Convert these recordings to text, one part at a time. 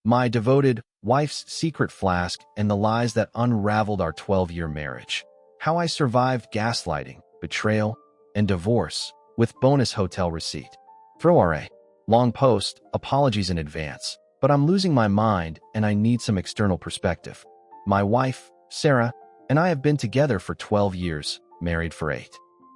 My devoted wife's secret flask and the lies that unraveled our 12-year marriage. How I survived gaslighting, betrayal, and divorce with bonus hotel receipt. Throw RA. Long post, apologies in advance, but I'm losing my mind and I need some external perspective. My wife, Sarah, and I have been together for 12 years, married for 8.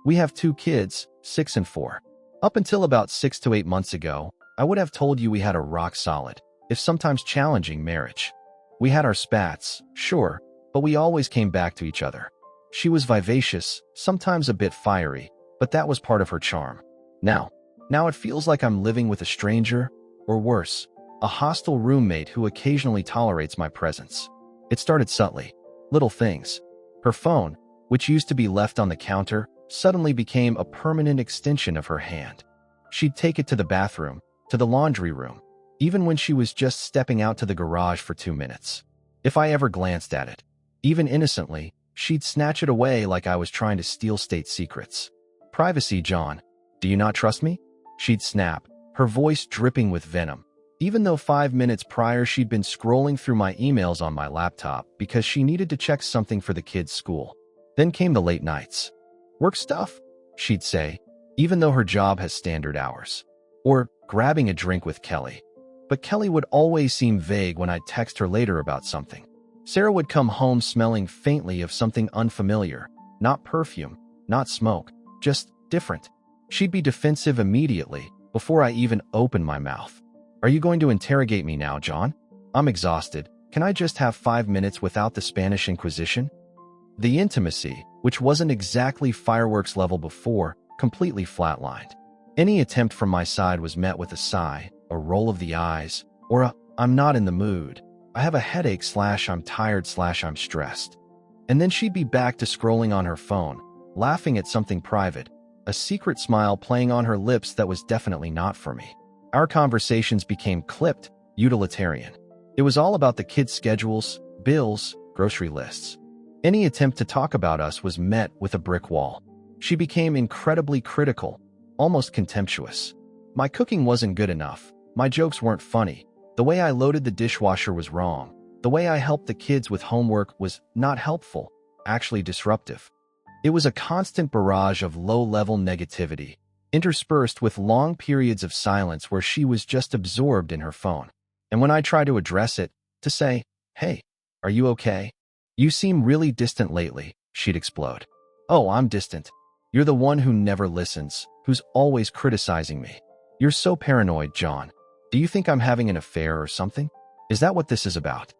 We have 2 kids, 6 and 4. Up until about 6 to 8 months ago, I would have told you we had a rock-solid, if sometimes challenging, marriage. We had our spats, sure, but we always came back to each other. She was vivacious, sometimes a bit fiery, but that was part of her charm. Now it feels like I'm living with a stranger, or worse, a hostile roommate who occasionally tolerates my presence. It started subtly. Little things. Her phone, which used to be left on the counter, suddenly became a permanent extension of her hand. She'd take it to the bathroom, to the laundry room, even when she was just stepping out to the garage for 2 minutes. If I ever glanced at it, even innocently, she'd snatch it away like I was trying to steal state secrets. Privacy, John. Do you not trust me? She'd snap, her voice dripping with venom, even though 5 minutes prior she'd been scrolling through my emails on my laptop because she needed to check something for the kids' school. Then came the late nights. Work stuff, she'd say, even though her job has standard hours. Or grabbing a drink with Kelly. But Kelly would always seem vague when I'd text her later about something. Sarah would come home smelling faintly of something unfamiliar, not perfume, not smoke, just different. She'd be defensive immediately, before I even opened my mouth. Are you going to interrogate me now, John? I'm exhausted. Can I just have 5 minutes without the Spanish Inquisition? The intimacy, which wasn't exactly fireworks level before, completely flatlined. Any attempt from my side was met with a sigh, a roll of the eyes, or a, I'm not in the mood. I have a headache / I'm tired / I'm stressed. And then she'd be back to scrolling on her phone, laughing at something private, a secret smile playing on her lips that was definitely not for me. Our conversations became clipped, utilitarian. It was all about the kids' schedules, bills, grocery lists. Any attempt to talk about us was met with a brick wall. She became incredibly critical, almost contemptuous. My cooking wasn't good enough. My jokes weren't funny. The way I loaded the dishwasher was wrong. The way I helped the kids with homework was not helpful, actually disruptive. It was a constant barrage of low-level negativity, interspersed with long periods of silence where she was just absorbed in her phone. And when I tried to address it, to say, hey, are you okay? You seem really distant lately, she'd explode. Oh, I'm distant. You're the one who never listens, who's always criticizing me. You're so paranoid, John. Do you think I'm having an affair or something? Is that what this is about?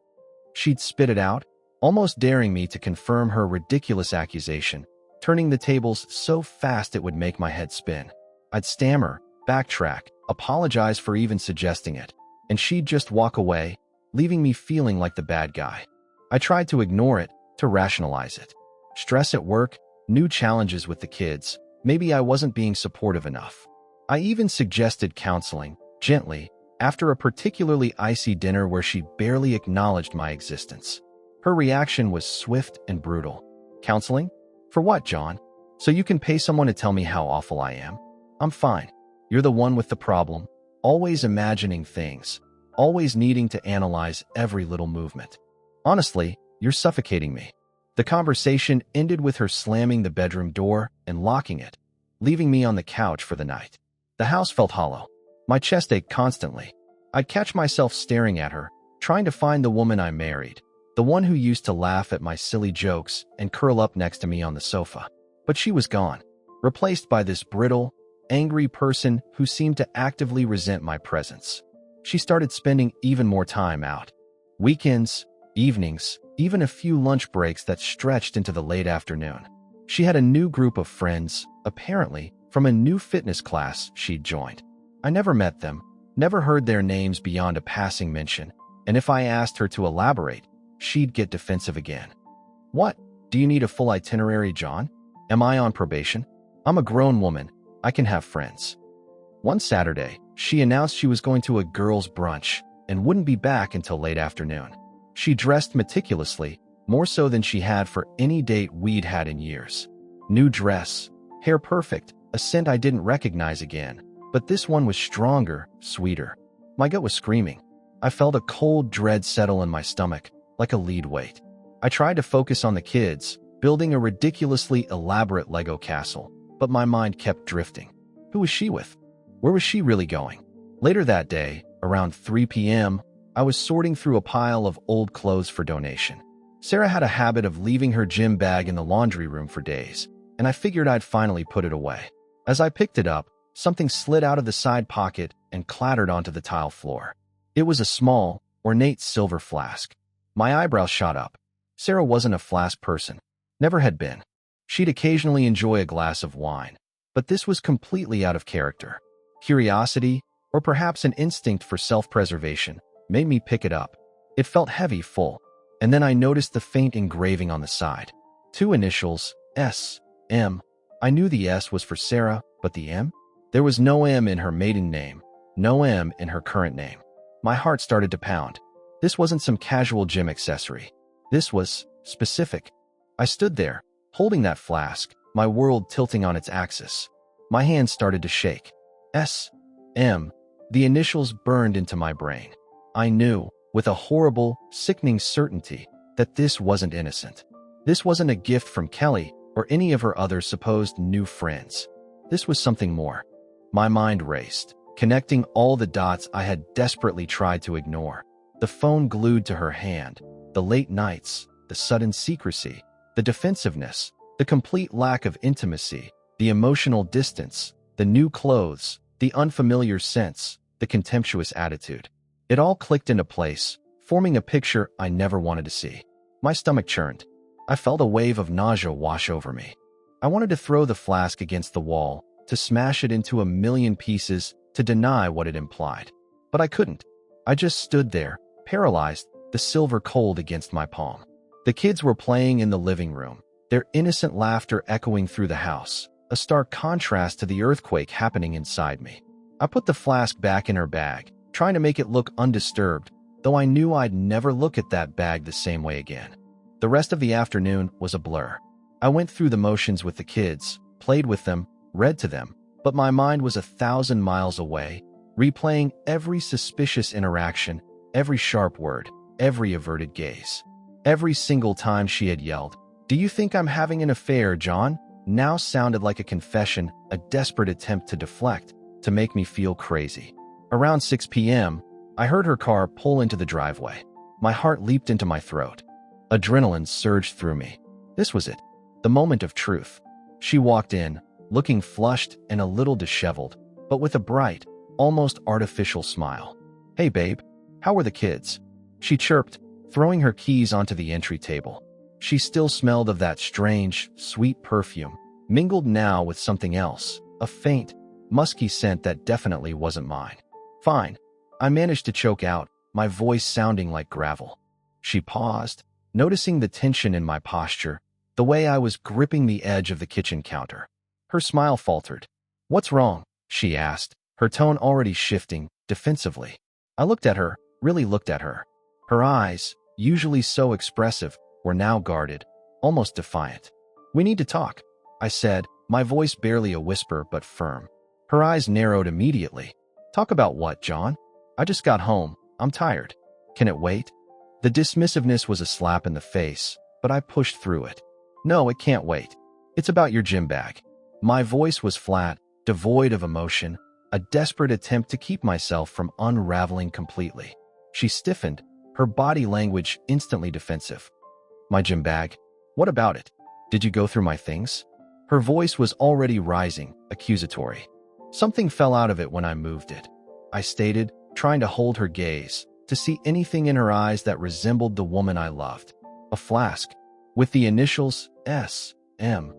She'd spit it out, almost daring me to confirm her ridiculous accusation, turning the tables so fast it would make my head spin. I'd stammer, backtrack, apologize for even suggesting it, and she'd just walk away, leaving me feeling like the bad guy. I tried to ignore it, to rationalize it. Stress at work, new challenges with the kids, maybe I wasn't being supportive enough. I even suggested counseling, gently, after a particularly icy dinner where she barely acknowledged my existence. Her reaction was swift and brutal. Counseling? For what, John? So you can pay someone to tell me how awful I am? I'm fine. You're the one with the problem, always imagining things, always needing to analyze every little movement. Honestly, you're suffocating me. The conversation ended with her slamming the bedroom door and locking it, leaving me on the couch for the night. The house felt hollow. My chest ached constantly. I'd catch myself staring at her, trying to find the woman I married, the one who used to laugh at my silly jokes and curl up next to me on the sofa. But she was gone, replaced by this brittle, angry person who seemed to actively resent my presence. She started spending even more time out. Weekends, evenings, even a few lunch breaks that stretched into the late afternoon. She had a new group of friends, apparently, from a new fitness class she'd joined. I never met them, never heard their names beyond a passing mention, and if I asked her to elaborate, she'd get defensive again. What? Do you need a full itinerary, John? Am I on probation? I'm a grown woman. I can have friends. One Saturday, she announced she was going to a girls' brunch and wouldn't be back until late afternoon. She dressed meticulously, more so than she had for any date we'd had in years. New dress, hair perfect, a scent I didn't recognize again, but this one was stronger, sweeter. My gut was screaming. I felt a cold dread settle in my stomach, like a lead weight. I tried to focus on the kids, building a ridiculously elaborate Lego castle, but my mind kept drifting. Who was she with? Where was she really going? Later that day, around 3 p.m., I was sorting through a pile of old clothes for donation. Sarah had a habit of leaving her gym bag in the laundry room for days, and I figured I'd finally put it away. As I picked it up, something slid out of the side pocket and clattered onto the tile floor. It was a small, ornate silver flask. My eyebrows shot up. Sarah wasn't a flask person. Never had been. She'd occasionally enjoy a glass of wine, but this was completely out of character. Curiosity, or perhaps an instinct for self-preservation, made me pick it up. It felt heavy, full, and then I noticed the faint engraving on the side. 2 initials, S, M. I knew the S was for Sarah, but the M? There was no M in her maiden name, no M in her current name. My heart started to pound. This wasn't some casual gym accessory. This was specific. I stood there, holding that flask, my world tilting on its axis. My hands started to shake. S, M. The initials burned into my brain. I knew, with a horrible, sickening certainty, that this wasn't innocent. This wasn't a gift from Kelly or any of her other supposed new friends. This was something more. My mind raced, connecting all the dots I had desperately tried to ignore. The phone glued to her hand, the late nights, the sudden secrecy, the defensiveness, the complete lack of intimacy, the emotional distance, the new clothes, the unfamiliar scents, the contemptuous attitude. It all clicked into place, forming a picture I never wanted to see. My stomach churned. I felt a wave of nausea wash over me. I wanted to throw the flask against the wall, to smash it into a million pieces, to deny what it implied. But I couldn't. I just stood there, paralyzed, the silver cold against my palm. The kids were playing in the living room, their innocent laughter echoing through the house, a stark contrast to the earthquake happening inside me. I put the flask back in her bag, trying to make it look undisturbed, though I knew I'd never look at that bag the same way again. The rest of the afternoon was a blur. I went through the motions with the kids, played with them, read to them, but my mind was 1,000 miles away, replaying every suspicious interaction, every sharp word, every averted gaze. Every single time she had yelled, "Do you think I'm having an affair, John?" now sounded like a confession, a desperate attempt to deflect, to make me feel crazy. Around 6 p.m., I heard her car pull into the driveway. My heart leaped into my throat. Adrenaline surged through me. This was it, the moment of truth. She walked in, looking flushed and a little disheveled, but with a bright, almost artificial smile. "Hey babe, how were the kids?" she chirped, throwing her keys onto the entry table. She still smelled of that strange, sweet perfume, mingled now with something else, a faint, musky scent that definitely wasn't mine. "Fine," I managed to choke out, my voice sounding like gravel. She paused, noticing the tension in my posture, the way I was gripping the edge of the kitchen counter. Her smile faltered. "What's wrong?" she asked, her tone already shifting, defensively. I looked at her, really looked at her. Her eyes, usually so expressive, were now guarded, almost defiant. "We need to talk," I said, my voice barely a whisper but firm. Her eyes narrowed immediately. "Talk about what, John? I just got home. I'm tired. Can it wait?" The dismissiveness was a slap in the face, but I pushed through it. "No, it can't wait. It's about your gym bag." My voice was flat, devoid of emotion, a desperate attempt to keep myself from unraveling completely. She stiffened, her body language instantly defensive. "My gym bag? What about it? Did you go through my things?" Her voice was already rising, accusatory. "Something fell out of it when I moved it," I stated, trying to hold her gaze, to see anything in her eyes that resembled the woman I loved. "A flask, with the initials S, M."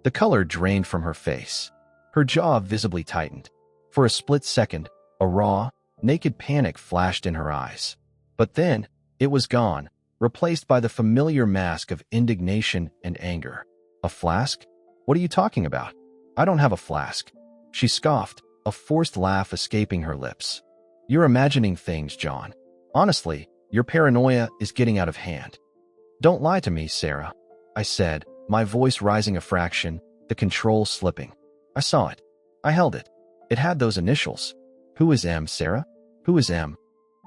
The color drained from her face. Her jaw visibly tightened. For a split second, a raw, naked panic flashed in her eyes. But then, it was gone, replaced by the familiar mask of indignation and anger. "A flask? What are you talking about? I don't have a flask." She scoffed, a forced laugh escaping her lips. "You're imagining things, John. Honestly, your paranoia is getting out of hand." "Don't lie to me, Sarah," I said, my voice rising a fraction, the control slipping. "I saw it. I held it. It had those initials. Who is M, Sarah? Who is M?"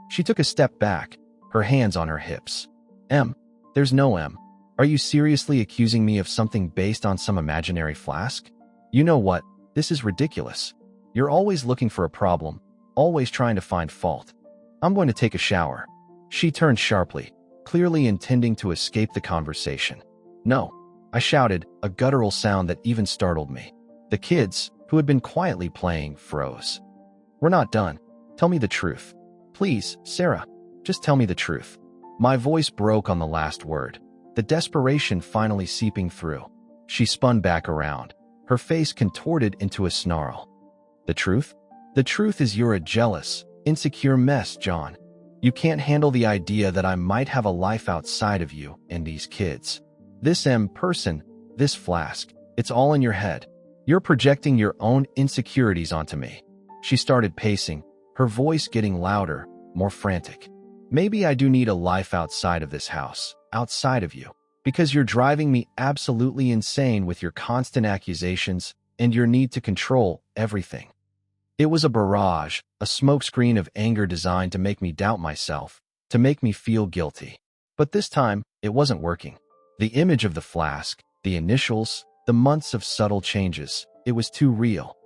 She took a step back, her hands on her hips. Em, there's no Em. Are you seriously accusing me of something based on some imaginary flask? You know what? This is ridiculous. You're always looking for a problem, always trying to find fault. I'm going to take a shower. She turned sharply, clearly intending to escape the conversation. No, I shouted, a guttural sound that even startled me. The kids, who had been quietly playing, froze. We're not done. Tell me the truth. Please, Sarah, just tell me the truth. My voice broke on the last word, the desperation finally seeping through. She spun back around, her face contorted into a snarl. The truth? The truth is you're a jealous, insecure mess, John. You can't handle the idea that I might have a life outside of you and these kids. This person, this Flask, it's all in your head. You're projecting your own insecurities onto me. She started pacing, her voice getting louder, more frantic. Maybe I do need a life outside of this house, outside of you, because you're driving me absolutely insane with your constant accusations and your need to control everything. It was a barrage, a smokescreen of anger designed to make me doubt myself, to make me feel guilty. But this time, it wasn't working. The image of the Flask, the initials, the months of subtle changes, it was too real.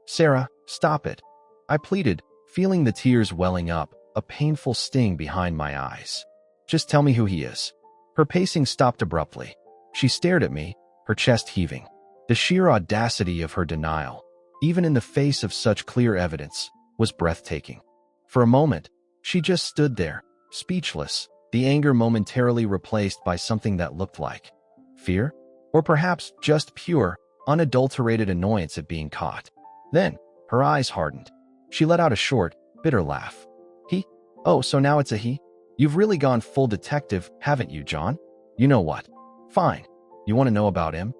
Sarah, stop it. I pleaded, feeling the tears welling up, a painful sting behind my eyes. Just tell me who he is. Her pacing stopped abruptly. She stared at me, her chest heaving. The sheer audacity of her denial, even in the face of such clear evidence, was breathtaking. For a moment, she just stood there, speechless, the anger momentarily replaced by something that looked like fear, or perhaps just pure, unadulterated annoyance at being caught. Then, her eyes hardened. She let out a short, bitter laugh. He? Oh, so now it's a he? You've really gone full detective, haven't you, John? You know what? Fine. You want to know about M?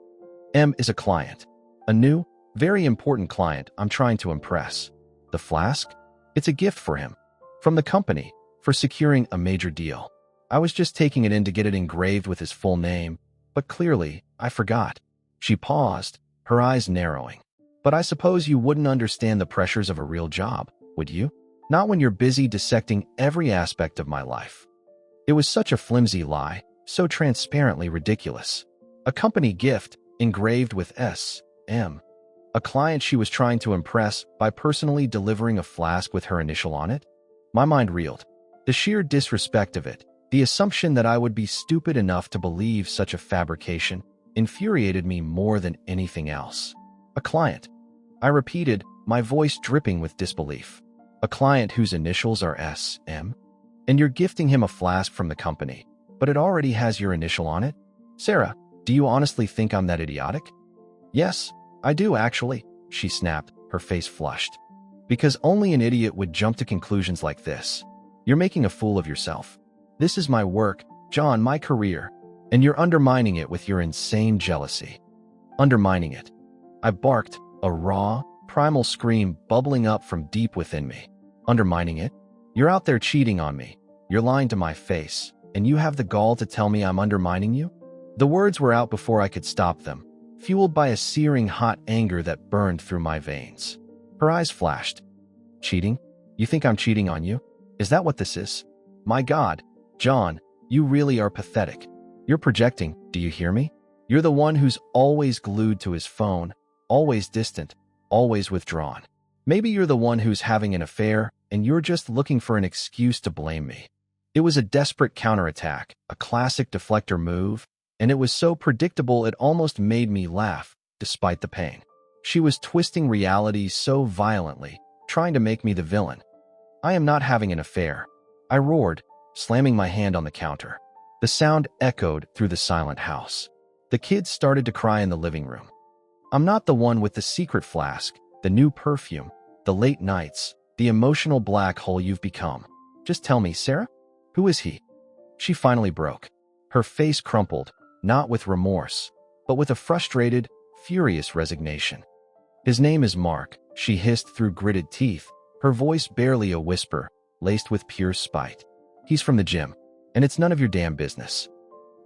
M is a client. A new, very important client I'm trying to impress. The Flask? It's a gift for him. From the company, for securing a major deal. I was just taking it in to get it engraved with his full name, but clearly, I forgot. She paused, her eyes narrowing. But I suppose you wouldn't understand the pressures of a real job, would you? Not when you're busy dissecting every aspect of my life. It was such a flimsy lie, so transparently ridiculous. A company gift, engraved with S.M. A client she was trying to impress by personally delivering a Flask with her initial on it? My mind reeled. The sheer disrespect of it, the assumption that I would be stupid enough to believe such a fabrication, infuriated me more than anything else. A client. I repeated, my voice dripping with disbelief. A client whose initials are S.M.? And you're gifting him a Flask from the company, but it already has your initial on it? Sarah, do you honestly think I'm that idiotic? Yes, I do actually, she snapped, her face flushed. Because only an idiot would jump to conclusions like this. You're making a fool of yourself. This is my work, John, my career, and you're undermining it with your insane jealousy. Undermining it. I barked, a raw, primal scream bubbling up from deep within me. Undermining it? You're out there cheating on me. You're lying to my face, and you have the gall to tell me I'm undermining you? The words were out before I could stop them, fueled by a searing hot anger that burned through my veins. Her eyes flashed. Cheating? You think I'm cheating on you? Is that what this is? My God, John, you really are pathetic. You're projecting, do you hear me? You're the one who's always glued to his phone, always distant, always withdrawn. Maybe you're the one who's having an affair, and you're just looking for an excuse to blame me. It was a desperate counterattack, a classic deflector move, and it was so predictable it almost made me laugh, despite the pain. She was twisting reality so violently, trying to make me the villain. I am not having an affair. I roared, slamming my hand on the counter. The sound echoed through the silent house. The kids started to cry in the living room. I'm not the one with the secret Flask, the new perfume, the late nights, the emotional black hole you've become. Just tell me, Sarah? Who is he? She finally broke. Her face crumpled, not with remorse, but with a frustrated, furious resignation. His name is Mark, she hissed through gritted teeth, her voice barely a whisper, laced with pure spite. He's from the gym, and it's none of your damn business.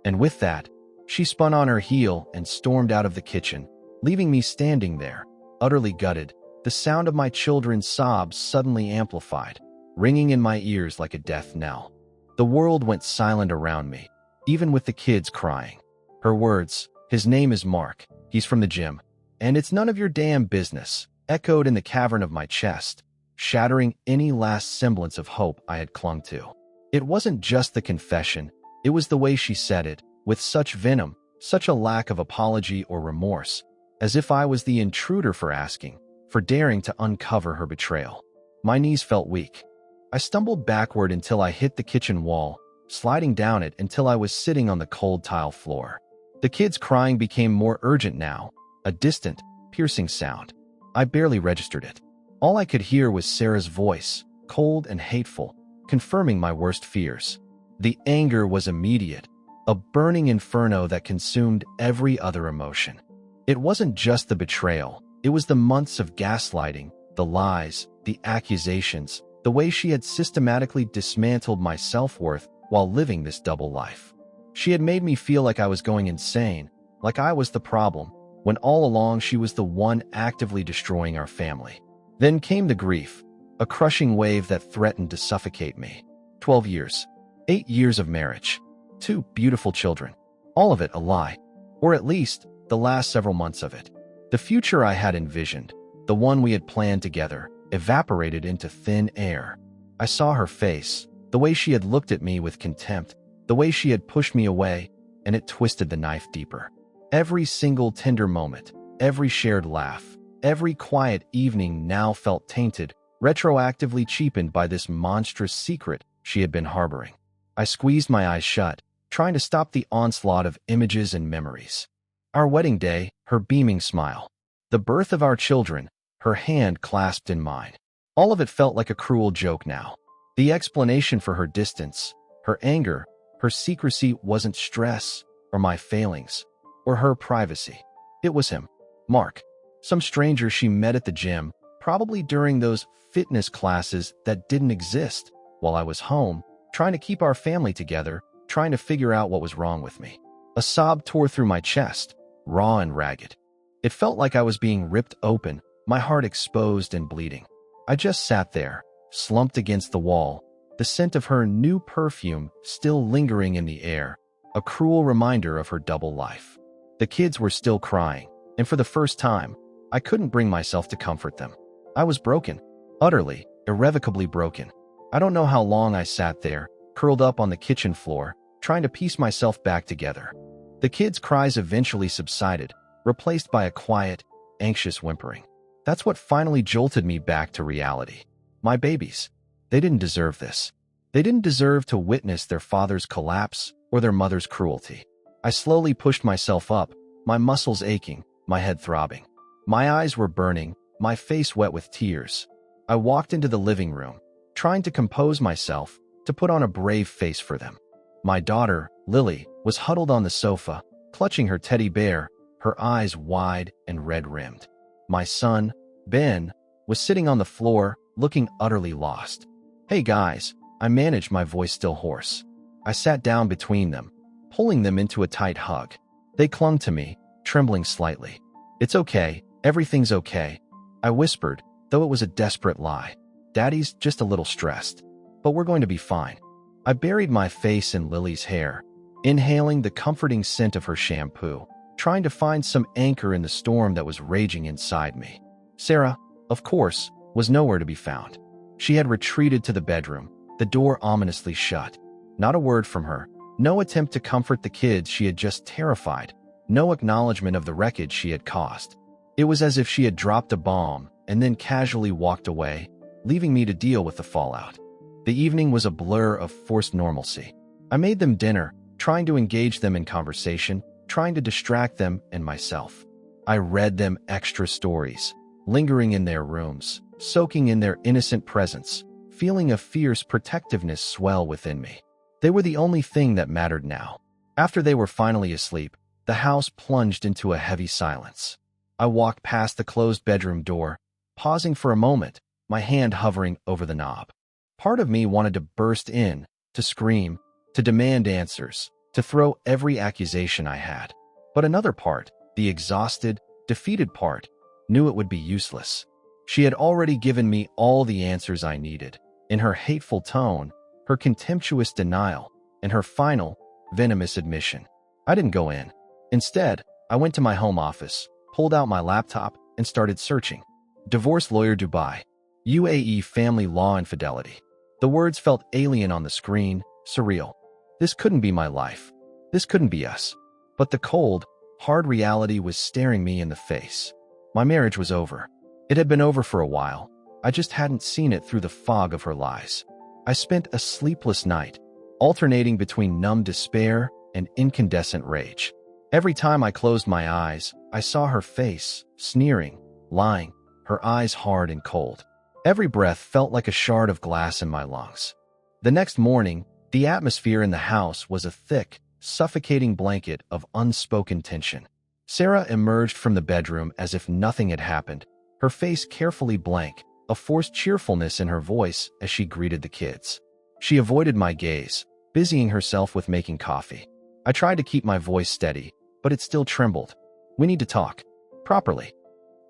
And with that, she spun on her heel and stormed out of the kitchen, leaving me standing there, utterly gutted, the sound of my children's sobs suddenly amplified. ringing in my ears like a death knell. The world went silent around me, even with the kids crying. Her words, "His name is Mark, he's from the gym, and it's none of your damn business," echoed in the cavern of my chest, shattering any last semblance of hope I had clung to. It wasn't just the confession, it was the way she said it, with such venom, such a lack of apology or remorse, as if I was the intruder for asking, for daring to uncover her betrayal. My knees felt weak. I stumbled backward until I hit the kitchen wall, sliding down it until I was sitting on the cold tile floor. The kids' crying became more urgent now, a distant, piercing sound. I barely registered it. All I could hear was Sarah's voice, cold and hateful, confirming my worst fears. The anger was immediate, a burning inferno that consumed every other emotion. It wasn't just the betrayal, it was the months of gaslighting, the lies, the accusations, the way she had systematically dismantled my self-worth while living this double life. She had made me feel like I was going insane, like I was the problem, when all along she was the one actively destroying our family. Then came the grief, a crushing wave that threatened to suffocate me. 12 years, 8 years of marriage, 2 beautiful children, all of it a lie, or at least the last several months of it. The future I had envisioned, the one we had planned together, evaporated into thin air. I saw her face, the way she had looked at me with contempt, the way she had pushed me away, and it twisted the knife deeper. Every single tender moment, every shared laugh, every quiet evening now felt tainted, retroactively cheapened by this monstrous secret she had been harboring. I squeezed my eyes shut, trying to stop the onslaught of images and memories. Our wedding day, her beaming smile. The birth of our children, her hand clasped in mine. All of it felt like a cruel joke now. The explanation for her distance, her anger, her secrecy wasn't stress, or my failings, or her privacy. It was him, Mark, some stranger she met at the gym, probably during those fitness classes that didn't exist, while I was home, trying to keep our family together, trying to figure out what was wrong with me. A sob tore through my chest, raw and ragged. It felt like I was being ripped open, my heart exposed and bleeding. I just sat there, slumped against the wall, the scent of her new perfume still lingering in the air, a cruel reminder of her double life. The kids were still crying, and for the first time, I couldn't bring myself to comfort them. I was broken, utterly, irrevocably broken. I don't know how long I sat there, curled up on the kitchen floor, trying to piece myself back together. The kids' cries eventually subsided, replaced by a quiet, anxious whimpering. That's what finally jolted me back to reality. My babies. They didn't deserve this. They didn't deserve to witness their father's collapse or their mother's cruelty. I slowly pushed myself up, my muscles aching, my head throbbing. My eyes were burning, my face wet with tears. I walked into the living room, trying to compose myself, to put on a brave face for them. My daughter, Lily, was huddled on the sofa, clutching her teddy bear, her eyes wide and red-rimmed. My son, Ben, was sitting on the floor, looking utterly lost. "Hey guys," I managed, my voice still hoarse. I sat down between them, pulling them into a tight hug. They clung to me, trembling slightly. "It's okay, everything's okay," I whispered, though it was a desperate lie. "Daddy's just a little stressed, but we're going to be fine." I buried my face in Lily's hair, inhaling the comforting scent of her shampoo, trying to find some anchor in the storm that was raging inside me. Sarah, of course, was nowhere to be found. She had retreated to the bedroom, the door ominously shut. Not a word from her, no attempt to comfort the kids she had just terrified, no acknowledgement of the wreckage she had caused. It was as if she had dropped a bomb and then casually walked away, leaving me to deal with the fallout. The evening was a blur of forced normalcy. I made them dinner, trying to engage them in conversation, trying to distract them and myself. I read them extra stories, lingering in their rooms, soaking in their innocent presence, feeling a fierce protectiveness swell within me. They were the only thing that mattered now. After they were finally asleep, the house plunged into a heavy silence. I walked past the closed bedroom door, pausing for a moment, my hand hovering over the knob. Part of me wanted to burst in, to scream, to demand answers, to throw every accusation I had. But another part, the exhausted, defeated part, knew it would be useless. She had already given me all the answers I needed, in her hateful tone, her contemptuous denial, and her final, venomous admission. I didn't go in. Instead, I went to my home office, pulled out my laptop, and started searching. Divorce lawyer Dubai. UAE family law infidelity. The words felt alien on the screen, surreal. This couldn't be my life. This couldn't be us. But the cold, hard reality was staring me in the face. My marriage was over. It had been over for a while. I just hadn't seen it through the fog of her lies. I spent a sleepless night, alternating between numb despair and incandescent rage. Every time I closed my eyes, I saw her face, sneering, lying, her eyes hard and cold. Every breath felt like a shard of glass in my lungs. The next morning, the atmosphere in the house was a thick, suffocating blanket of unspoken tension. Sarah emerged from the bedroom as if nothing had happened, her face carefully blank, a forced cheerfulness in her voice as she greeted the kids. She avoided my gaze, busying herself with making coffee. I tried to keep my voice steady, but it still trembled. We need to talk. Properly.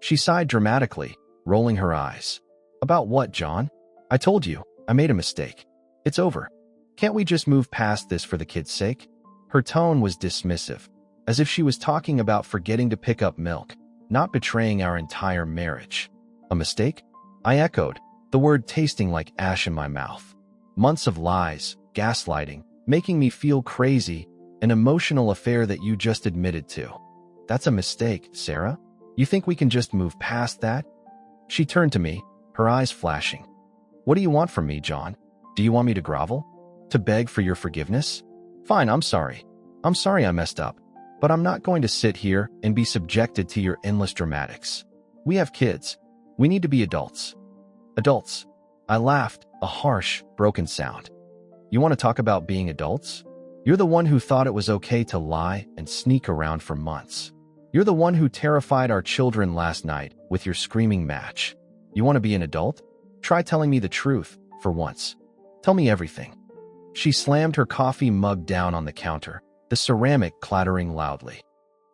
She sighed dramatically, rolling her eyes. About what, John? I told you, I made a mistake. It's over. Can't we just move past this for the kids' sake? Her tone was dismissive, as if she was talking about forgetting to pick up milk, not betraying our entire marriage. A mistake? I echoed, the word tasting like ash in my mouth. Months of lies, gaslighting, making me feel crazy, an emotional affair that you just admitted to. That's a mistake, Sarah? You think we can just move past that? She turned to me, her eyes flashing. What do you want from me, John? Do you want me to grovel? To beg for your forgiveness? Fine, I'm sorry. I'm sorry I messed up. But I'm not going to sit here and be subjected to your endless dramatics. We have kids. We need to be adults. Adults. I laughed, a harsh, broken sound. You want to talk about being adults? You're the one who thought it was okay to lie and sneak around for months. You're the one who terrified our children last night with your screaming match. You want to be an adult? Try telling me the truth, for once. Tell me everything. She slammed her coffee mug down on the counter, the ceramic clattering loudly.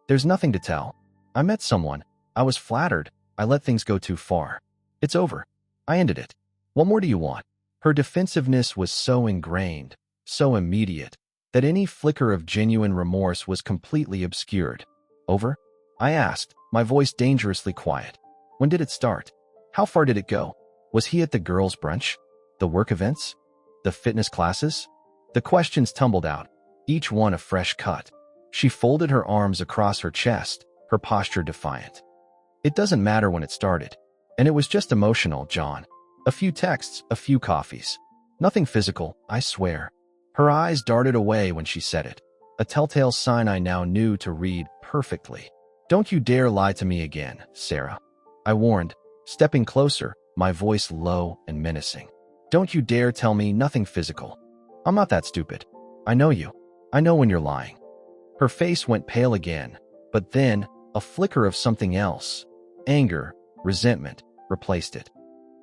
There's nothing to tell. I met someone. I was flattered. I let things go too far. It's over. I ended it. What more do you want? Her defensiveness was so ingrained, so immediate, that any flicker of genuine remorse was completely obscured. Over? I asked, my voice dangerously quiet. When did it start? How far did it go? Was he at the girls' brunch? The work events? The fitness classes? The questions tumbled out, each one a fresh cut. She folded her arms across her chest, her posture defiant. It doesn't matter when it started. And it was just emotional, John. A few texts, a few coffees. Nothing physical, I swear. Her eyes darted away when she said it, a telltale sign I now knew to read perfectly. Don't you dare lie to me again, Sarah. I warned, stepping closer, my voice low and menacing. Don't you dare tell me nothing physical. I'm not that stupid. I know you. I know when you're lying. Her face went pale again, but then a flicker of something else, anger, resentment, replaced it.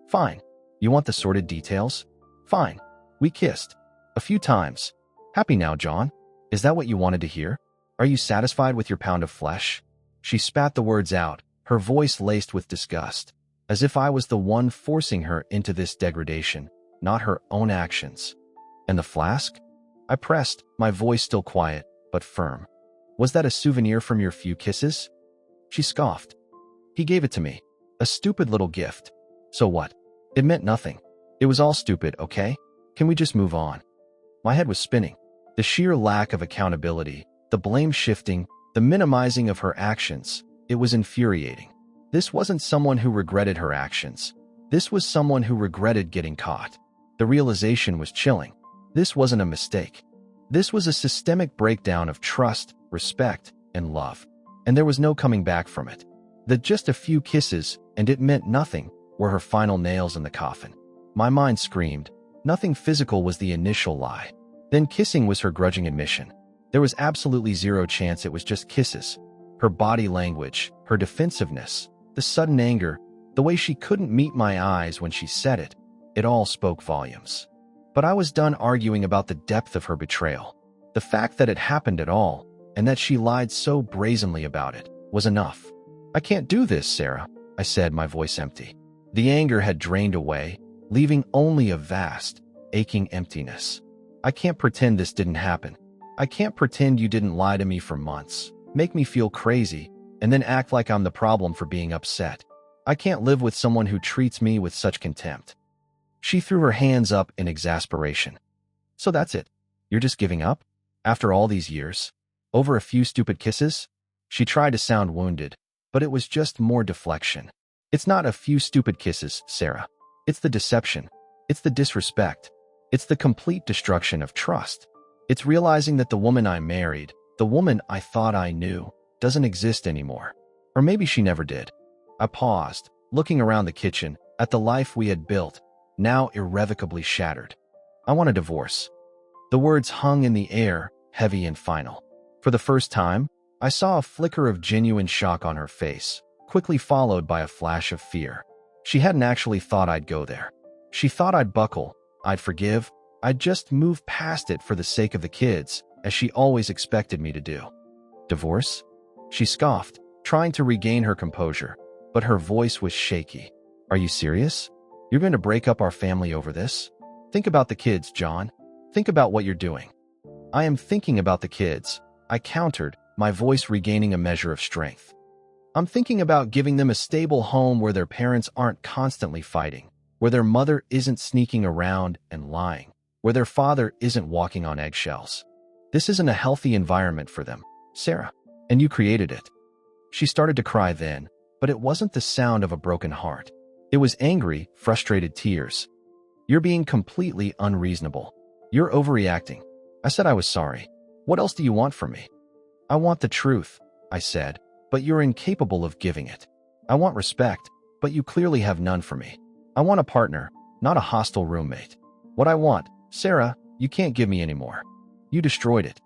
Fine. You want the sordid details? Fine. We kissed. A few times. Happy now, John? Is that what you wanted to hear? Are you satisfied with your pound of flesh? She spat the words out, her voice laced with disgust, as if I was the one forcing her into this degradation, not her own actions. And the flask? I pressed, my voice still quiet, but firm. Was that a souvenir from your few kisses? She scoffed. He gave it to me. A stupid little gift. So what? It meant nothing. It was all stupid, okay? Can we just move on? My head was spinning. The sheer lack of accountability, the blame shifting, the minimizing of her actions, it was infuriating. This wasn't someone who regretted her actions. This was someone who regretted getting caught. The realization was chilling. This wasn't a mistake. This was a systemic breakdown of trust, respect, and love. And there was no coming back from it. That just a few kisses, and it meant nothing, were her final nails in the coffin. My mind screamed. Nothing physical was the initial lie. Then kissing was her grudging admission. There was absolutely zero chance it was just kisses. Her body language, her defensiveness, the sudden anger, the way she couldn't meet my eyes when she said it, it all spoke volumes. But I was done arguing about the depth of her betrayal. The fact that it happened at all, and that she lied so brazenly about it, was enough. I can't do this, Sarah, I said, my voice empty. The anger had drained away, leaving only a vast, aching emptiness. I can't pretend this didn't happen. I can't pretend you didn't lie to me for months, make me feel crazy, and then act like I'm the problem for being upset. I can't live with someone who treats me with such contempt. She threw her hands up in exasperation. So that's it. You're just giving up? After all these years? Over a few stupid kisses? She tried to sound wounded, but it was just more deflection. It's not a few stupid kisses, Sarah. It's the deception. It's the disrespect. It's the complete destruction of trust. It's realizing that the woman I married, the woman I thought I knew, doesn't exist anymore. Or maybe she never did. I paused, looking around the kitchen, at the life we had built, now irrevocably shattered. I want a divorce. The words hung in the air, heavy and final. For the first time, I saw a flicker of genuine shock on her face, quickly followed by a flash of fear. She hadn't actually thought I'd go there. She thought I'd buckle, I'd forgive, I'd just move past it for the sake of the kids, as she always expected me to do. Divorce? She scoffed, trying to regain her composure, but her voice was shaky. Are you serious? You're going to break up our family over this? Think about the kids, John. Think about what you're doing. I am thinking about the kids, I countered, my voice regaining a measure of strength. I'm thinking about giving them a stable home where their parents aren't constantly fighting, where their mother isn't sneaking around and lying, where their father isn't walking on eggshells. This isn't a healthy environment for them, Sarah, and you created it. She started to cry then, but it wasn't the sound of a broken heart. It was angry, frustrated tears. You're being completely unreasonable. You're overreacting. I said I was sorry. What else do you want from me? I want the truth, I said, but you're incapable of giving it. I want respect, but you clearly have none for me. I want a partner, not a hostile roommate. What I want, Sarah, you can't give me anymore. You destroyed it.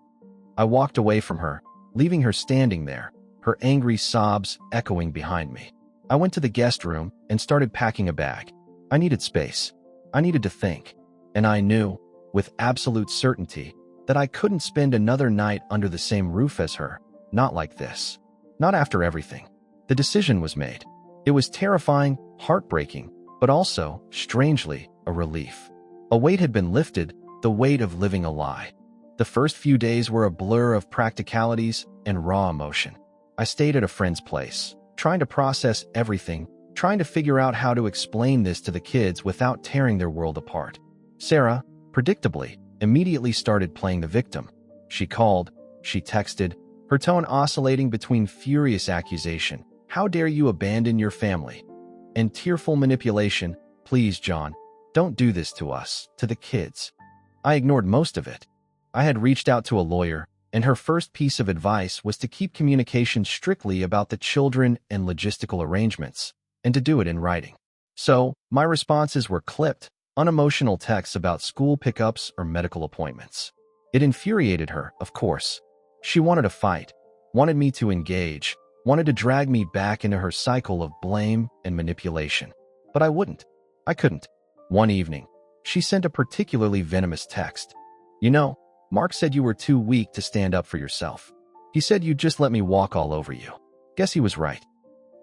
I walked away from her, leaving her standing there, her angry sobs echoing behind me. I went to the guest room and started packing a bag. I needed space. I needed to think. And I knew, with absolute certainty, that I couldn't spend another night under the same roof as her, not like this. Not after everything. The decision was made. It was terrifying, heartbreaking, but also, strangely, a relief. A weight had been lifted, the weight of living a lie. The first few days were a blur of practicalities and raw emotion. I stayed at a friend's place, trying to process everything, trying to figure out how to explain this to the kids without tearing their world apart. Sarah, predictably, immediately started playing the victim. She called, she texted, her tone oscillating between furious accusation, "How dare you abandon your family?" and tearful manipulation, "Please, John, don't do this to us, to the kids." I ignored most of it. I had reached out to a lawyer, and her first piece of advice was to keep communication strictly about the children and logistical arrangements, and to do it in writing. So, my responses were clipped, unemotional texts about school pickups or medical appointments. It infuriated her, of course. She wanted to fight, wanted me to engage, wanted to drag me back into her cycle of blame and manipulation. But I wouldn't. I couldn't. One evening, she sent a particularly venomous text. "You know, Mark said you were too weak to stand up for yourself. He said you'd just let me walk all over you. Guess he was right."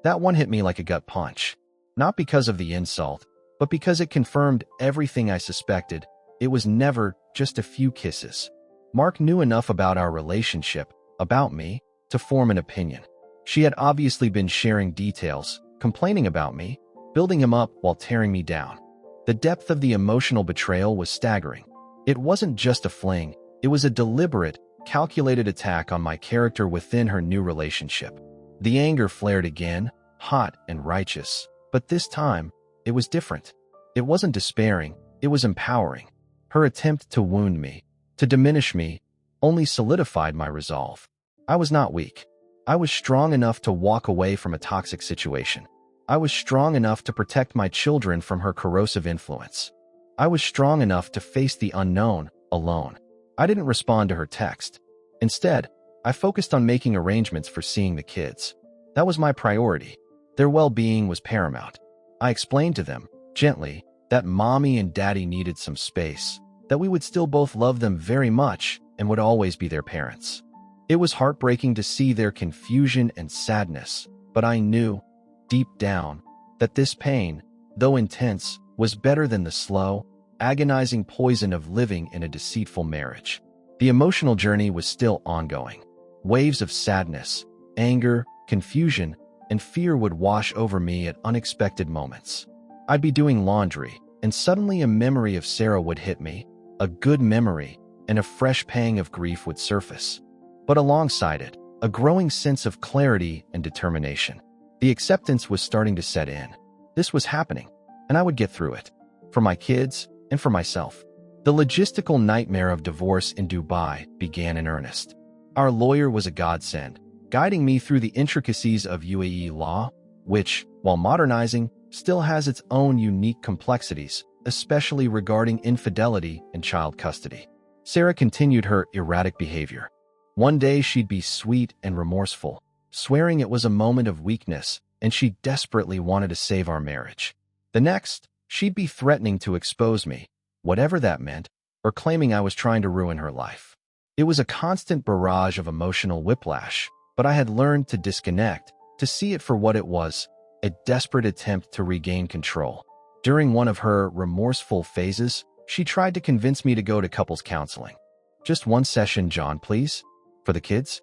That one hit me like a gut punch. Not because of the insult, but because it confirmed everything I suspected. It was never just a few kisses. Mark knew enough about our relationship, about me, to form an opinion. She had obviously been sharing details, complaining about me, building him up while tearing me down. The depth of the emotional betrayal was staggering. It wasn't just a fling, it was a deliberate, calculated attack on my character within her new relationship. The anger flared again, hot and righteous, but this time, it was different. It wasn't despairing, it was empowering. Her attempt to wound me, to diminish me, only solidified my resolve. I was not weak. I was strong enough to walk away from a toxic situation. I was strong enough to protect my children from her corrosive influence. I was strong enough to face the unknown, alone. I didn't respond to her text. Instead, I focused on making arrangements for seeing the kids. That was my priority. Their well-being was paramount. I explained to them, gently, that mommy and daddy needed some space, that we would still both love them very much and would always be their parents. It was heartbreaking to see their confusion and sadness, but I knew, deep down, that this pain, though intense, was better than the slow, agonizing poison of living in a deceitful marriage. The emotional journey was still ongoing. Waves of sadness, anger, confusion, and fear would wash over me at unexpected moments. I'd be doing laundry, and suddenly a memory of Sarah would hit me, a good memory, and a fresh pang of grief would surface. But alongside it, a growing sense of clarity and determination. The acceptance was starting to set in. This was happening, and I would get through it. For my kids, and for myself. The logistical nightmare of divorce in Dubai began in earnest. Our lawyer was a godsend, guiding me through the intricacies of UAE law, which, while modernizing, still has its own unique complexities, especially regarding infidelity and child custody. Sarah continued her erratic behavior. One day she'd be sweet and remorseful, swearing it was a moment of weakness and she desperately wanted to save our marriage. The next, she'd be threatening to expose me, whatever that meant, or claiming I was trying to ruin her life. It was a constant barrage of emotional whiplash, but I had learned to disconnect, to see it for what it was, a desperate attempt to regain control. During one of her remorseful phases, she tried to convince me to go to couples counseling. Just one session, John, please? For the kids?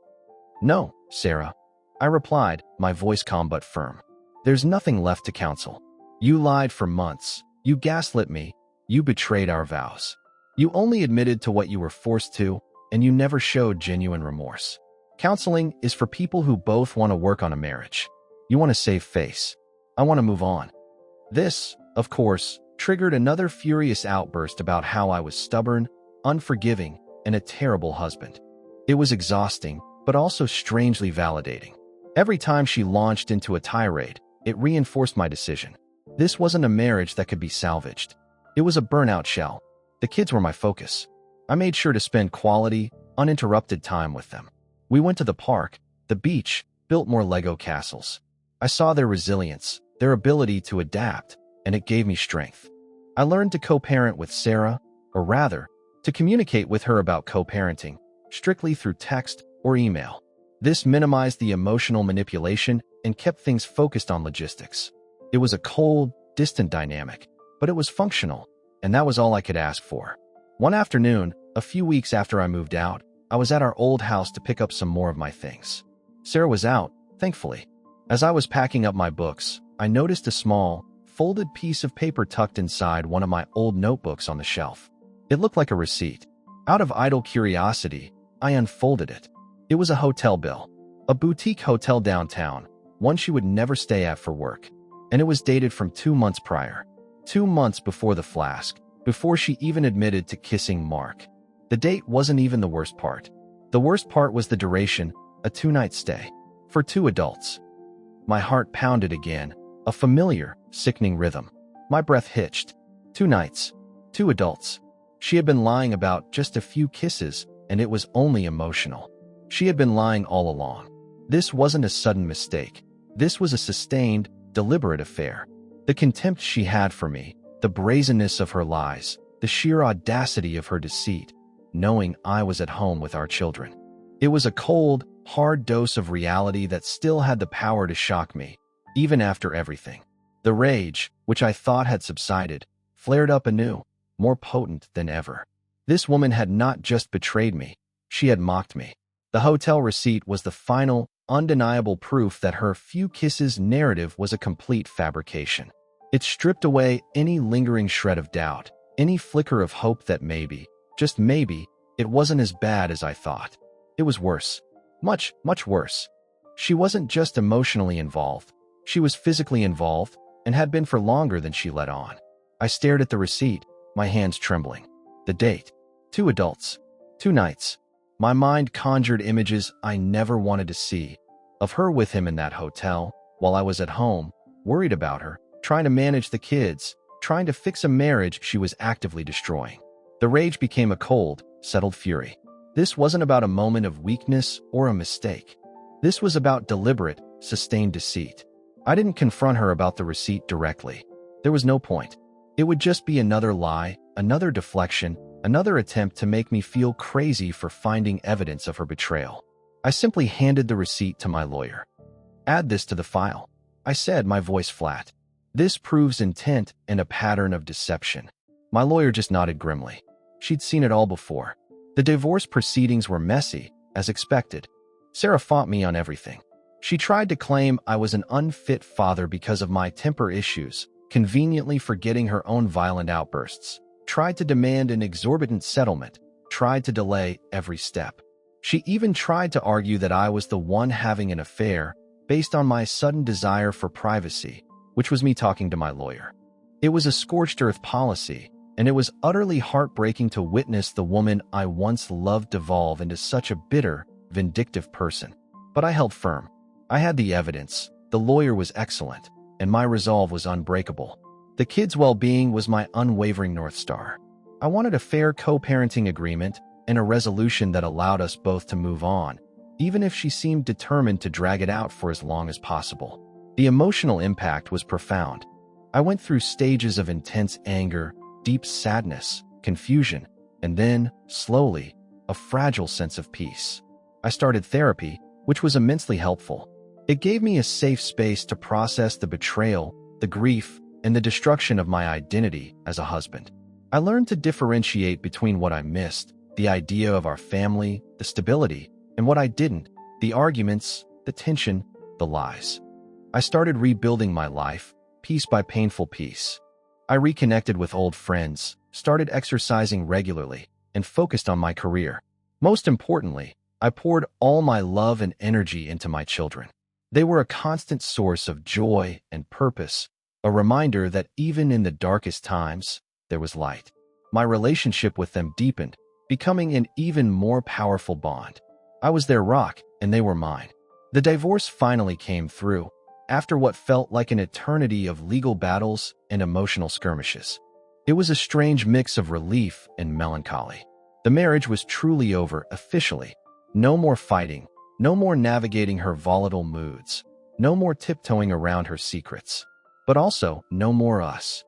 No, Sarah. I replied, my voice calm but firm. There's nothing left to counsel. You lied for months. You gaslit me. You betrayed our vows. You only admitted to what you were forced to, and you never showed genuine remorse. Counseling is for people who both want to work on a marriage. You want to save face. I want to move on. This, of course, triggered another furious outburst about how I was stubborn, unforgiving, and a terrible husband. It was exhausting, but also strangely validating. Every time she launched into a tirade, it reinforced my decision. This wasn't a marriage that could be salvaged. It was a burnout shell. The kids were my focus. I made sure to spend quality, uninterrupted time with them. We went to the park, the beach, built more Lego castles. I saw their resilience, their ability to adapt, and it gave me strength. I learned to co-parent with Sarah, or rather, to communicate with her about co-parenting, strictly through text or email. This minimized the emotional manipulation and kept things focused on logistics. It was a cold, distant dynamic, but it was functional, and that was all I could ask for. One afternoon, a few weeks after I moved out, I was at our old house to pick up some more of my things. Sarah was out, thankfully. As I was packing up my books, I noticed a small, folded piece of paper tucked inside one of my old notebooks on the shelf. It looked like a receipt. Out of idle curiosity, I unfolded it. It was a hotel bill, a boutique hotel downtown, one she would never stay at for work. And it was dated from 2 months prior. 2 months before the Flask, before she even admitted to kissing Mark. The date wasn't even the worst part. The worst part was the duration, a 2-night stay. For 2 adults. My heart pounded again, a familiar, sickening rhythm. My breath hitched. 2 nights. 2 adults. She had been lying about just a few kisses, and it was only emotional. She had been lying all along. This wasn't a sudden mistake. This was a sustained, deliberate affair. The contempt she had for me, the brazenness of her lies, the sheer audacity of her deceit, knowing I was at home with our children. It was a cold, hard dose of reality that still had the power to shock me, even after everything. The rage, which I thought had subsided, flared up anew, more potent than ever. This woman had not just betrayed me, she had mocked me. The hotel receipt was the final, undeniable proof that her few kisses narrative was a complete fabrication. It stripped away any lingering shred of doubt, any flicker of hope that maybe, just maybe, it wasn't as bad as I thought. It was worse. Much, much worse. She wasn't just emotionally involved. She was physically involved, and had been for longer than she let on. I stared at the receipt, my hands trembling. The date. 2 adults. 2 nights. My mind conjured images I never wanted to see, of her with him in that hotel, while I was at home, worried about her, trying to manage the kids, trying to fix a marriage she was actively destroying. The rage became a cold, settled fury. This wasn't about a moment of weakness or a mistake. This was about deliberate, sustained deceit. I didn't confront her about the receipt directly. There was no point. It would just be another lie, another deflection, another attempt to make me feel crazy for finding evidence of her betrayal. I simply handed the receipt to my lawyer. Add this to the file, I said, my voice flat. This proves intent and a pattern of deception. My lawyer just nodded grimly. She'd seen it all before. The divorce proceedings were messy, as expected. Sarah fought me on everything. She tried to claim I was an unfit father because of my temper issues, conveniently forgetting her own violent outbursts, tried to demand an exorbitant settlement, tried to delay every step. She even tried to argue that I was the one having an affair based on my sudden desire for privacy, which was me talking to my lawyer. It was a scorched earth policy, and it was utterly heartbreaking to witness the woman I once loved devolve into such a bitter, vindictive person. But I held firm. I had the evidence, the lawyer was excellent, and my resolve was unbreakable. The kids' well-being was my unwavering North Star. I wanted a fair co-parenting agreement and a resolution that allowed us both to move on, even if she seemed determined to drag it out for as long as possible. The emotional impact was profound. I went through stages of intense anger, deep sadness, confusion, and then, slowly, a fragile sense of peace. I started therapy, which was immensely helpful. It gave me a safe space to process the betrayal, the grief, and the destruction of my identity as a husband. I learned to differentiate between what I missed, the idea of our family, the stability, and what I didn't, the arguments, the tension, the lies. I started rebuilding my life, piece by painful piece. I reconnected with old friends, started exercising regularly, and focused on my career. Most importantly, I poured all my love and energy into my children. They were a constant source of joy and purpose, a reminder that even in the darkest times, there was light. My relationship with them deepened, becoming an even more powerful bond. I was their rock, and they were mine. The divorce finally came through, after what felt like an eternity of legal battles and emotional skirmishes. It was a strange mix of relief and melancholy. The marriage was truly over, officially. No more fighting, no more navigating her volatile moods, no more tiptoeing around her secrets. But also, no more us.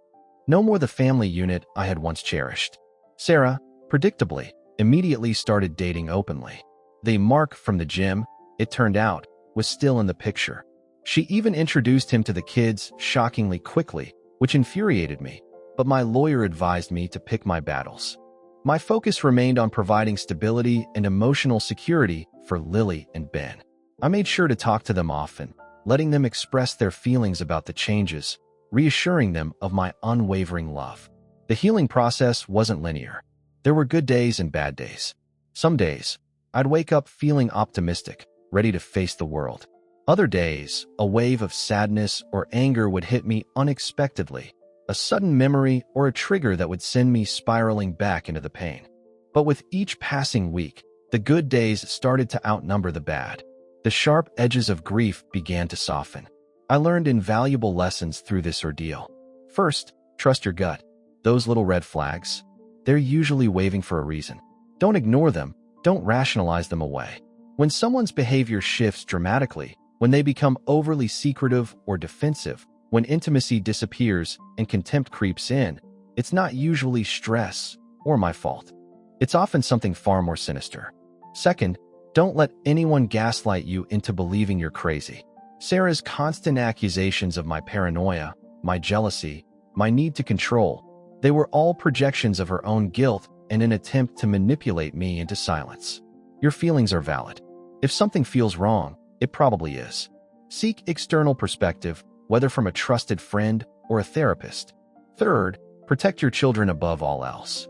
No more the family unit I had once cherished. Sarah, predictably, immediately started dating openly. The Mark from the gym, it turned out, was still in the picture. She even introduced him to the kids shockingly quickly, which infuriated me, but my lawyer advised me to pick my battles. My focus remained on providing stability and emotional security for Lily and Ben. I made sure to talk to them often, letting them express their feelings about the changes, reassuring them of my unwavering love. The healing process wasn't linear. There were good days and bad days. Some days, I'd wake up feeling optimistic, ready to face the world. Other days, a wave of sadness or anger would hit me unexpectedly, a sudden memory or a trigger that would send me spiraling back into the pain. But with each passing week, the good days started to outnumber the bad. The sharp edges of grief began to soften. I learned invaluable lessons through this ordeal. First, trust your gut. Those little red flags, they're usually waving for a reason. Don't ignore them, don't rationalize them away. When someone's behavior shifts dramatically, when they become overly secretive or defensive, when intimacy disappears and contempt creeps in, it's not usually stress or my fault. It's often something far more sinister. Second, don't let anyone gaslight you into believing you're crazy. Sarah's constant accusations of my paranoia, my jealousy, my need to control, they were all projections of her own guilt and an attempt to manipulate me into silence. Your feelings are valid. If something feels wrong, it probably is. Seek external perspective, whether from a trusted friend or a therapist. Third, protect your children above all else.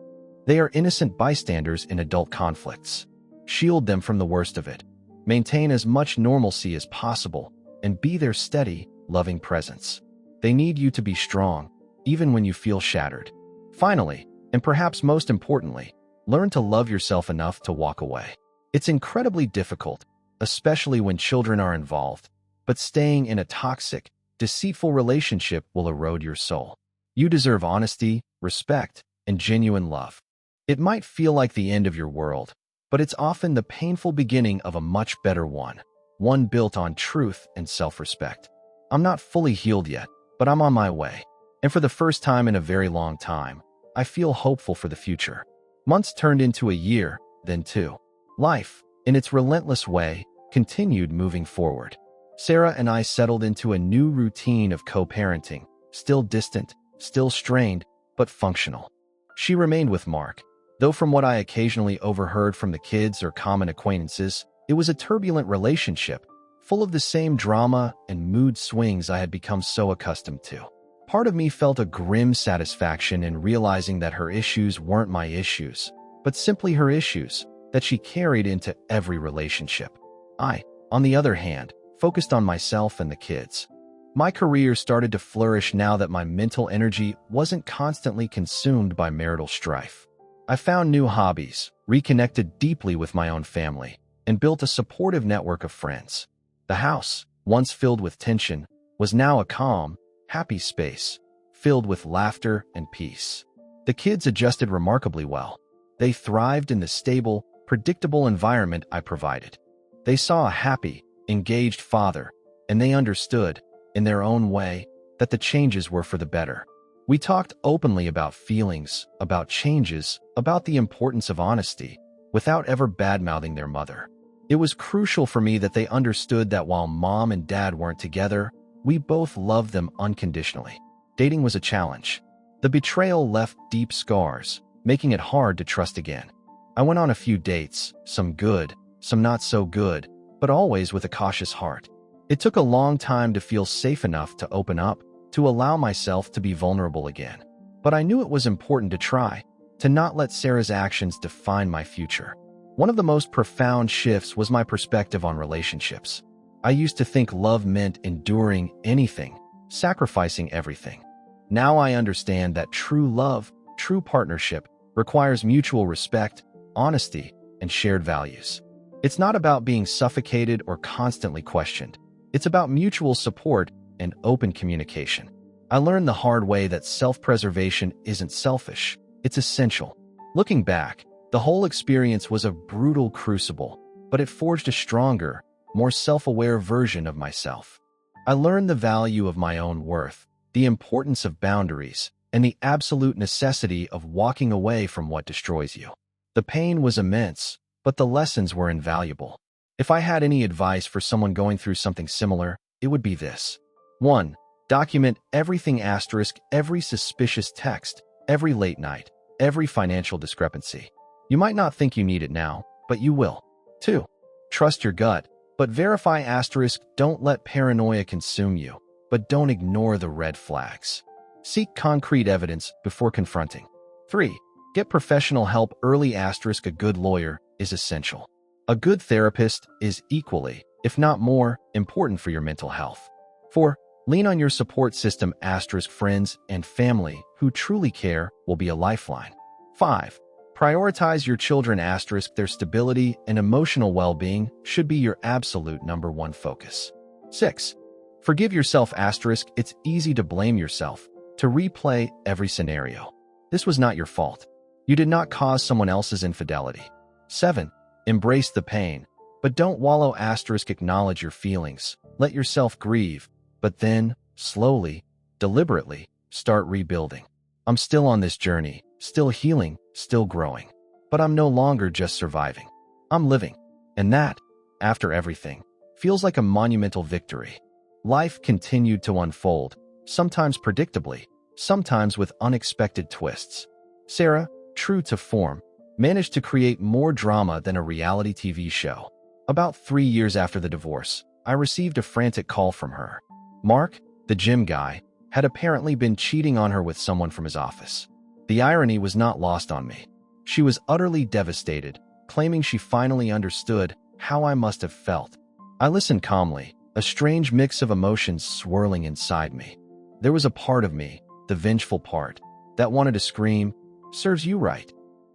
They are innocent bystanders in adult conflicts. Shield them from the worst of it. Maintain as much normalcy as possible and be their steady, loving presence. They need you to be strong, even when you feel shattered. Finally, and perhaps most importantly, learn to love yourself enough to walk away. It's incredibly difficult, especially when children are involved, but staying in a toxic, deceitful relationship will erode your soul. You deserve honesty, respect, and genuine love. It might feel like the end of your world, but it's often the painful beginning of a much better one built on truth and self-respect. I'm not fully healed yet, but I'm on my way. And for the first time in a very long time, I feel hopeful for the future. Months turned into a year, then two. Life, in its relentless way, continued moving forward. Sarah and I settled into a new routine of co-parenting, still distant, still strained, but functional. She remained with Mark, though from what I occasionally overheard from the kids or common acquaintances, it was a turbulent relationship, full of the same drama and mood swings I had become so accustomed to. Part of me felt a grim satisfaction in realizing that her issues weren't my issues, but simply her issues that she carried into every relationship. I, on the other hand, focused on myself and the kids. My career started to flourish now that my mental energy wasn't constantly consumed by marital strife. I found new hobbies, reconnected deeply with my own family, and built a supportive network of friends. The house, once filled with tension, was now a calm, happy space, filled with laughter and peace. The kids adjusted remarkably well. They thrived in the stable, predictable environment I provided. They saw a happy, engaged father, and they understood, in their own way, that the changes were for the better. We talked openly about feelings, about changes, about the importance of honesty, without ever bad-mouthing their mother. It was crucial for me that they understood that while mom and dad weren't together, we both loved them unconditionally. Dating was a challenge. The betrayal left deep scars, making it hard to trust again. I went on a few dates, some good, some not so good, but always with a cautious heart. It took a long time to feel safe enough to open up, to allow myself to be vulnerable again. But I knew it was important to try, to not let Sarah's actions define my future. One of the most profound shifts was my perspective on relationships. I used to think love meant enduring anything, sacrificing everything. Now I understand that true love, true partnership, requires mutual respect, honesty, and shared values. It's not about being suffocated or constantly questioned. It's about mutual support and open communication. I learned the hard way that self-preservation isn't selfish, it's essential. Looking back, the whole experience was a brutal crucible, but it forged a stronger, more self-aware version of myself. I learned the value of my own worth, the importance of boundaries, and the absolute necessity of walking away from what destroys you. The pain was immense, but the lessons were invaluable. If I had any advice for someone going through something similar, it would be this. 1. Document everything *, every suspicious text, every late night, every financial discrepancy. You might not think you need it now, but you will. 2. Trust your gut, but verify *, don't let paranoia consume you, but don't ignore the red flags. Seek concrete evidence before confronting. 3. Get professional help early *, a good lawyer is essential. A good therapist is equally, if not more, important for your mental health. 4. Lean on your support system * friends and family who truly care will be a lifeline. 5. Prioritize your children * their stability and emotional well-being should be your absolute number one focus. 6. Forgive yourself * it's easy to blame yourself, to replay every scenario. This was not your fault. You did not cause someone else's infidelity. 7. Embrace the pain, but don't wallow * acknowledge your feelings, let yourself grieve, but then, slowly, deliberately, start rebuilding. I'm still on this journey, still healing, still growing. But I'm no longer just surviving. I'm living. And that, after everything, feels like a monumental victory. Life continued to unfold, sometimes predictably, sometimes with unexpected twists. Sarah, true to form, managed to create more drama than a reality TV show. About 3 years after the divorce, I received a frantic call from her. Mark, the gym guy, had apparently been cheating on her with someone from his office. The irony was not lost on me. She was utterly devastated, claiming she finally understood how I must have felt. I listened calmly, a strange mix of emotions swirling inside me. There was a part of me, the vengeful part, that wanted to scream, "Serves you right."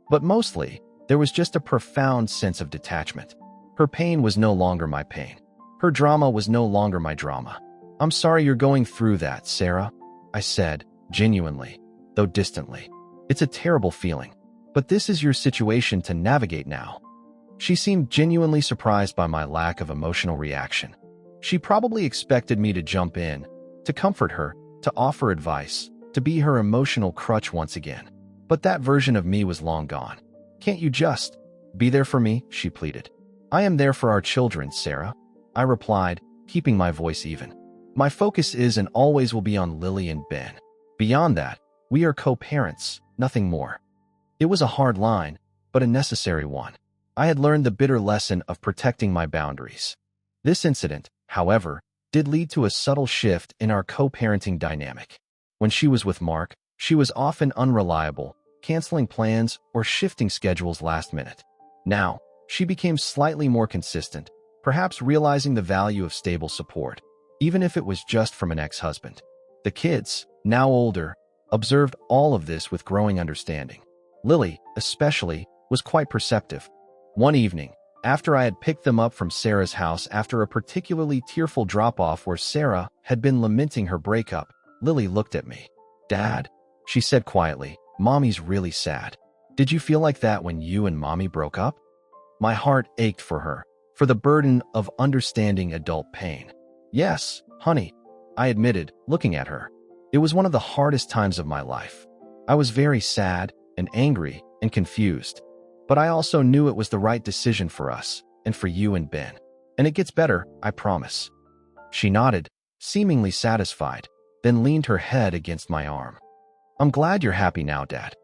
But mostly, there was just a profound sense of detachment. Her pain was no longer my pain. Her drama was no longer my drama. "I'm sorry you're going through that, Sarah," I said, genuinely, though distantly. "It's a terrible feeling, but this is your situation to navigate now." She seemed genuinely surprised by my lack of emotional reaction. She probably expected me to jump in, to comfort her, to offer advice, to be her emotional crutch once again. But that version of me was long gone. "Can't you just be there for me?" she pleaded. "I am there for our children, Sarah," I replied, keeping my voice even. My focus is and always will be on Lily and Ben. Beyond that, we are co-parents, nothing more. It was a hard line, but a necessary one. I had learned the bitter lesson of protecting my boundaries. This incident, however, did lead to a subtle shift in our co-parenting dynamic. When she was with Mark, she was often unreliable, canceling plans or shifting schedules last minute. Now, she became slightly more consistent, perhaps realizing the value of stable support, even if it was just from an ex-husband. The kids, now older, observed all of this with growing understanding. Lily, especially, was quite perceptive. One evening, after I had picked them up from Sarah's house after a particularly tearful drop-off where Sarah had been lamenting her breakup, Lily looked at me. "Dad," she said quietly, "Mommy's really sad. Did you feel like that when you and Mommy broke up?" My heart ached for her, for the burden of understanding adult pain. "Yes, honey," I admitted, looking at her. "It was one of the hardest times of my life. I was very sad and angry and confused. But I also knew it was the right decision for us, and for you and Ben. And it gets better, I promise." She nodded, seemingly satisfied, then leaned her head against my arm. "I'm glad you're happy now, Dad."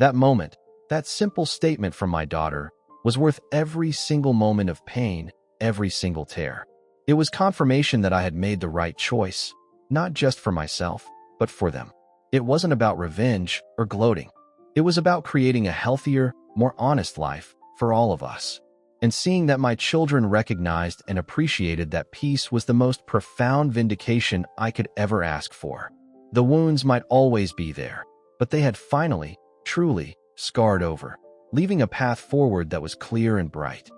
That moment, that simple statement from my daughter, was worth every single moment of pain, every single tear. It was confirmation that I had made the right choice, not just for myself, but for them. It wasn't about revenge or gloating. It was about creating a healthier, more honest life for all of us. And seeing that my children recognized and appreciated that peace was the most profound vindication I could ever ask for. The wounds might always be there, but they had finally, truly, scarred over, leaving a path forward that was clear and bright.